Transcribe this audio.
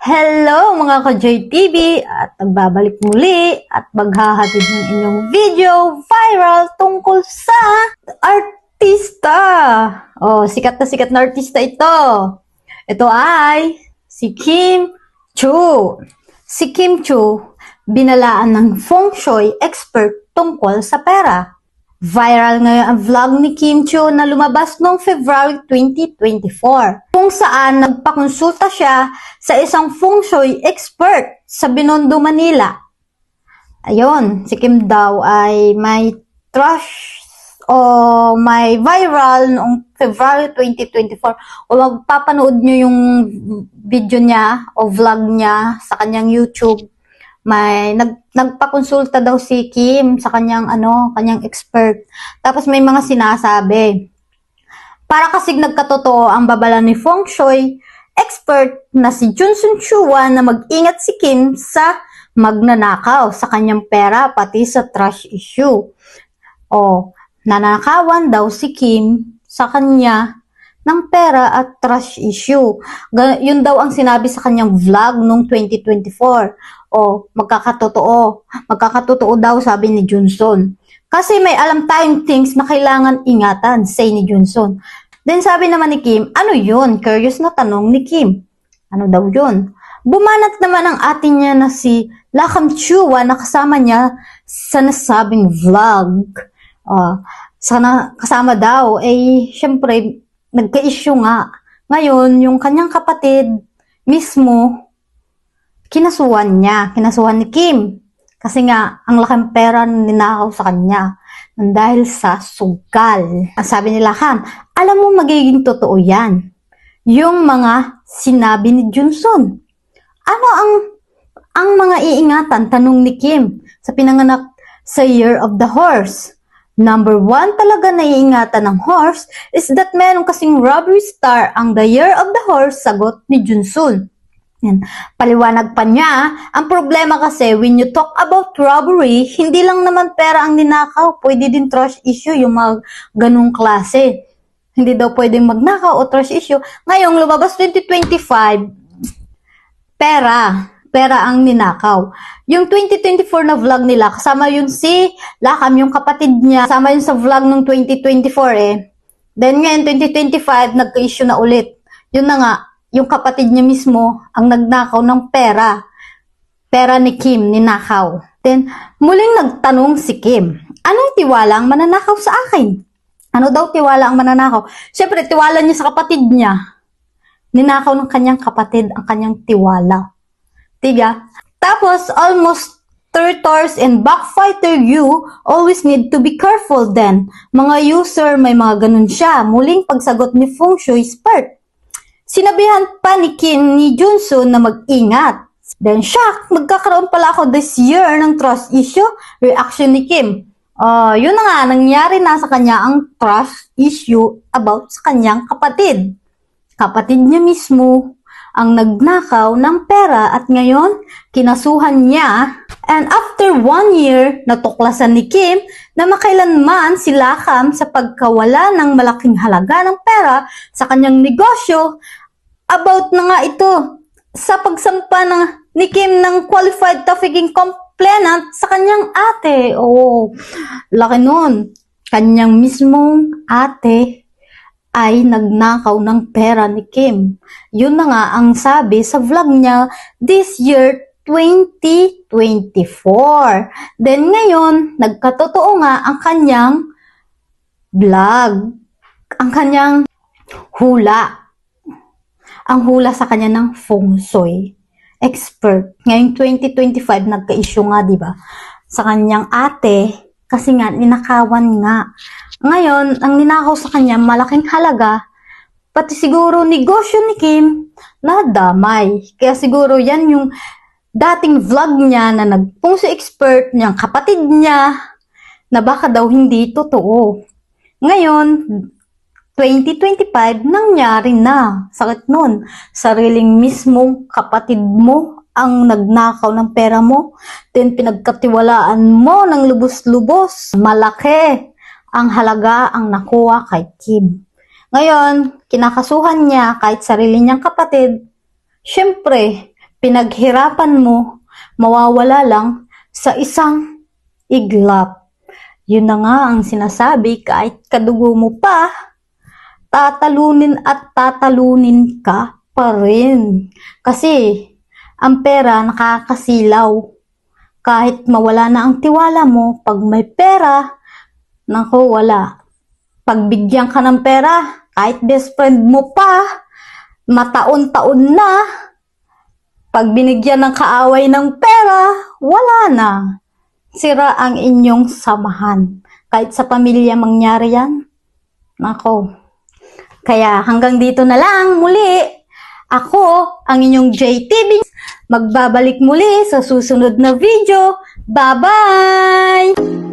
Hello mga ka-JTV at nagbabalik muli at maghahatid ng inyong video viral tungkol sa artista. Sikat na artista ito. Ito ay si Kim Chiu. Si Kim Chiu, binalaan ng feng shui expert tungkol sa pera. Viral ngayon ang vlog ni Kim Chiu na lumabas noong February 2024 kung saan nagpakonsulta siya sa isang feng shui expert sa Binondo, Manila. Ayun, si Kim daw ay may trash o may viral noong February 2024 o magpapanood nyo yung video niya o vlog niya sa kanyang YouTube. May nagpakonsulta daw si Kim sa kanyang expert. Tapos may mga sinasabi. Para kasi nagkatotoo ang babala ni feng shui expert na si Johnson Chua na mag-ingat si Kim sa magnanakaw sa kanyang pera pati sa trash issue. Nanakawan daw si Kim sa kanya ng pera at trash issue. Yun daw ang sinabi sa kanyang vlog noong 2024. Magkakatotoo. Magkakatotoo daw, sabi ni Johnson. Kasi may alam tayong things na kailangan ingatan, say ni Johnson. Then sabi naman ni Kim, ano yun? Curious na tanong ni Kim. Ano daw yun? Bumanat naman ang atin niya na si Lakam Chua na kasama niya sa nasabing vlog. Sana kasama daw, syempre, nagka-issue nga. Ngayon, yung kanyang kapatid mismo, kinasuhan ni Kim. Kasi nga, ang laking pera ninakaw sa kanya dahil sa sugal. Ang sabi nila, alam mo magiging totoo yan. Yung mga sinabi ni Johnson. Ano ang mga iingatan? Tanong ni Kim sa pinanganak sa Year of the Horse. Number 1 talaga na iingatan ng horse is that meron kasing robbery star ang the Year of the Horse, sagot ni Johnson. Yan. Paliwanag pa niya, ang problema kasi when you talk about robbery, hindi lang naman pera ang ninakaw, pwede din trash issue yung mga ganung klase. Hindi daw pwedeng magnakaw o trash issue. Ngayong lumabas 2025, pera ang ninakaw. Yung 2024 na vlog nila, kasama yun si Lakam, yung kapatid niya, kasama yun sa vlog ng 2024 Then ngayon, 2025, nagka-issue na ulit. Yun na nga, yung kapatid niya mismo ang nagnakaw ng pera. Pera ni Kim, ninakaw. Then, muling nagtanong si Kim, anong tiwala ang mananakaw sa akin? Ano daw tiwala ang mananakaw? Siyempre, tiwala niya sa kapatid niya. Ninakaw ng kanyang kapatid ang kanyang tiwala. Diba? Tapos, almost traitors and backfighter, you always need to be careful then. Mga user, may mga ganun siya. Muling pagsagot ni feng shui expert. Sinabihan pa ni Kim ni Johnson na mag-ingat. Then, shock, magkakaroon pala ako this year ng trust issue. Reaction ni Kim. Yun na nga, nangyari na sa kanya ang trust issue about sa kanyang kapatid. Kapatid niya mismo ang nagnakaw ng pera at ngayon, kinasuhan niya. And after 1 year, natuklasan ni Kim na makailanman si Lakam sa pagkawala ng malaking halaga ng pera sa kanyang negosyo. About na nga ito sa pagsampa ni Kim ng qualified trafficking complainant sa kanyang ate. Laki nun. Kanyang mismong ate ay nagnakaw ng pera ni Kim. Yun na nga ang sabi sa vlog niya this year 2024. Then ngayon, nagkatotoo nga ang kanyang vlog. Ang kanyang hula. Ang hula sa kanya ng feng shui expert. Ngayong 2025, nagka-issue nga, diba? Sa kanyang ate, kasi nga, ninakawan nga. Ngayon, ang ninakaw sa kanya, malaking halaga, pati siguro negosyo ni Kim, nadamay. Kaya siguro yan yung dating vlog niya na nag-feng shui expert niyang kapatid niya, na baka daw hindi totoo. Ngayon, 2025, nangyari na. Sakit nun. Sariling mismong kapatid mo ang nagnakaw ng pera mo. Then pinagkatiwalaan mo ng lubos-lubos. Malaki ang halaga ang nakuha kay Kim. Ngayon, kinakasuhan niya kahit sarili niyang kapatid. Siyempre, pinaghirapan mo, mawawala lang sa isang iglap. Yun na nga ang sinasabi, kahit kadugo mo pa, tatalunin at tatalunin ka pa rin. Kasi, ang pera nakakasilaw. Kahit mawala na ang tiwala mo, pag may pera, nako, wala. Pag bigyan ka ng pera, kahit best friend mo pa, mataon-taon na, pag binigyan ng kaaway ng pera, wala na. Sira ang inyong samahan. Kahit sa pamilya mangyari yan. Nako. Kaya hanggang dito na lang muli. Ako, ang inyong JTV. Magbabalik muli sa susunod na video. Bye-bye!